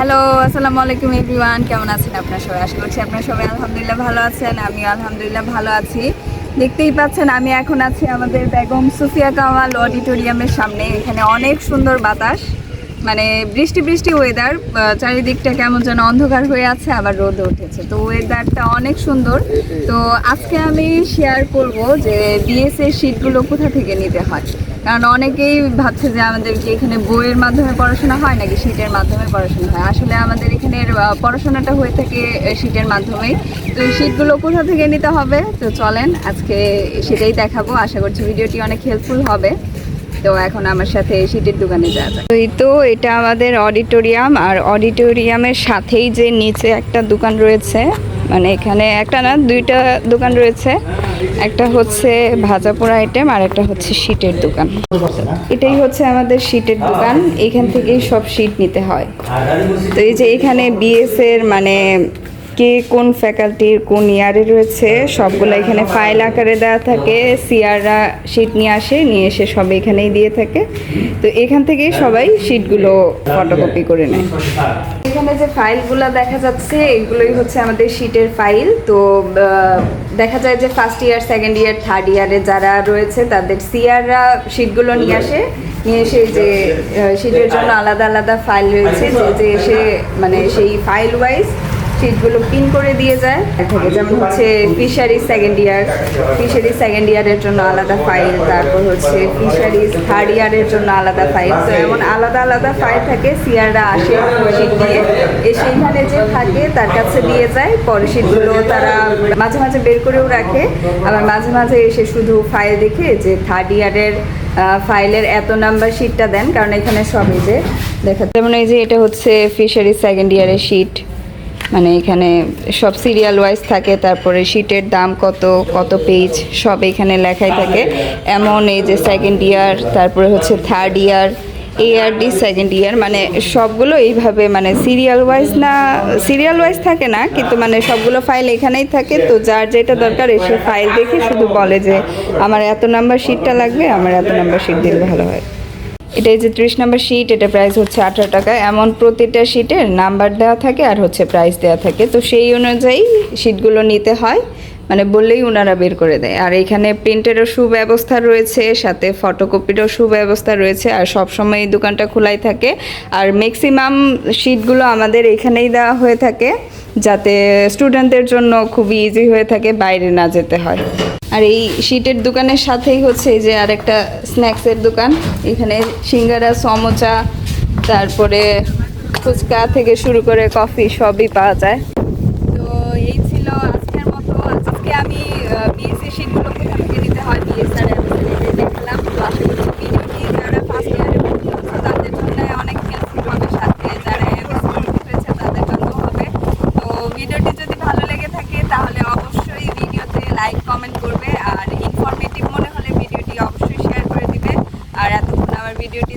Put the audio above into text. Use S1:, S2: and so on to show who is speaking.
S1: Hello, আসসালামু আলাইকুম everyone. কেমন আছেন আপনারা সবাই? আশা করছি আপনারা সবাই আলহামদুলিল্লাহ ভালো আছেন। আমিও আলহামদুলিল্লাহ ভালো আছি। দেখতেই পাচ্ছেন আমি এখন আছি আমাদের বেগম সুফিয়া কামাল অডিটোরিয়ামের সামনে। এখানে অনেক সুন্দর বাতাস, মানে বৃষ্টি বৃষ্টি ওয়েদার, চারিদিকটা কেমন যেন অন্ধকার হয়ে আছে, আবার রোদ উঠেছে, তো ওয়েদারটা অনেক সুন্দর। তো আজকে আমি শেয়ার করব যে বিএসএর শীটগুলো কোথা থেকে নিতে হয়, কারণ অনেকেই ভাবছে যে আমাদেরকে এখানে বইয়ের মাধ্যমে পড়াশোনা হয় নাকি শীটের মাধ্যমে পড়াশোনা হয়। আসলে আমাদের এখানের পড়াশোনাটা হয়ে থাকে শীটের মাধ্যমেই। তো এই শীটগুলো কোথা থেকে নিতে হবে, তো চলেন আজকে সেটাই দেখাবো। আশা করছি ভিডিওটি অনেক হেল্পফুল হবে। তো এখন আমার সাথে শীটের দোকানে যাওয়া যায়। এই তো এটা আমাদের অডিটোরিয়াম, আর অডিটোরিয়ামের সাথেই যে নিচে একটা দোকান রয়েছে, মানে এখানে একটা না দুইটা দোকান রয়েছে। একটা হচ্ছে ভাজা পোড়া আইটেম আর একটা হচ্ছে শীটের দোকান। এটাই হচ্ছে আমাদের শীটের দোকান, এখান থেকেই সব শীট নিতে হয়। তো এই যে এখানে বিএস এর মানে কে কোন ফ্যাকাল্টির কোন ইয়ারে রয়েছে সবগুলো এখানে ফাইল আকারে দেওয়া থাকে। সিআররা শীট নিয়ে এসে সব এখানেই দিয়ে থাকে। তো এখান থেকেই সবাই শীটগুলো ফটোকপি করে নেয়। এখানে যে ফাইলগুলো দেখা যাচ্ছে এগুলোই হচ্ছে আমাদের শীটের ফাইল। তো দেখা যায় যে first year, second year, third ইয়ারে যারা রয়েছে তাদের সিআররা শীটগুলো নিয়ে এসে যে শীটের জন্য আলাদা আলাদা ফাইল রয়েছে, যে এসে মানে সেই ফাইল ওয়াইজ শীটগুলো পিন করে দিয়ে যায় থাকে। যেমন হচ্ছে ফিশারিজ সেকেন্ড ইয়ারের জন্য আলাদা ফাইল, তারপর হচ্ছে ফিশারিজ থার্ড ইয়ারের জন্য আলাদা ফাইল। তো এমন আলাদা আলাদা ফাইল থাকে। সিআররা আসে শীট নিয়ে এসে এখানে যে থাকে তার কাছে দিয়ে যায়। পরে শীটগুলো তারা মাঝে মাঝে বের করেও রাখে, আবার মাঝে মাঝে এসে শুধু ফাইল দেখে যে থার্ড ইয়ারের ফাইলের এত নাম্বার শীটটা দেন, কারণ এখানে সবই যে দেখা, যেমন এই যে এটা হচ্ছে ফিশারিজ সেকেন্ড ইয়ারের শীট, মানে এখানে সব সিরিয়াল ওয়াইজ থাকে। তারপরে শীটের দাম কত পেজ সব এখানে লেখাই থাকে। এমন এই যে সেকেন্ড ইয়ার, তারপরে হচ্ছে third year, ARD second year, মানে সবগুলো এইভাবে মানে সিরিয়াল ওয়াইজ থাকে না, কিন্তু মানে সবগুলো ফাইল এখানেই থাকে। তো যার যেটা দরকার এসে ফাইল দেখে শুধু বলে যে আমার এত নাম্বার শীটটা লাগবে, আমার এত নাম্বার শীট দিলে ভালো হয়। এটা যে 30 নাম্বার শীট, এটা প্রাইস হচ্ছে 18 টাকা। এমন প্রতিটা শীটের নাম্বার দেওয়া থাকে আর হচ্ছে প্রাইস দেওয়া থাকে। তো সেই অনুযায়ী শীটগুলো নিতে হয়, মানে বললেই ওনারা বের করে দেয়। আর এখানে প্রিন্টেরও সুব্যবস্থা রয়েছে, সাথে ফটোকপিরও সুব্যবস্থা রয়েছে, আর সবসময় এই দোকানটা খোলাই থাকে। আর ম্যাক্সিমাম শীটগুলো আমাদের এখানেই দেওয়া হয়ে থাকে, যাতে স্টুডেন্টদের জন্য খুবই ইজি হয়ে থাকে, বাইরে না যেতে হয়। আর এই শীটের দোকানের সাথেই হচ্ছে এই যে আরেকটা স্ন্যাক্সের দোকান। এখানে সিঙ্গারা, সমোচা, তারপরে ফুচকা থেকে শুরু করে কফি সবই পাওয়া যায়। তো এই ছিল আজকের মতো। আজকে আমি বিএসসি শীটগুলো কোথা থেকে নিতে হয় বিএসআর দেখলাম। তো আশা করছি ভিডিওটি যারা ফার্স্ট ইয়ারে তাদের জন্য অনেক হেল্পফুল হবে, সাথে যারা হয়েছে তাদের জন্য হবে। তো ভিডিওটি যদি ভালো লেগে থাকে তাহলে অবশ্যই ভিডিওতে লাইক কমেন্ট করবে, আর ইনফরমেটিভ মনে হলে ভিডিওটি অবশ্যই শেয়ার করে দিবে। আর এতক্ষণ আমার ভিডিওটি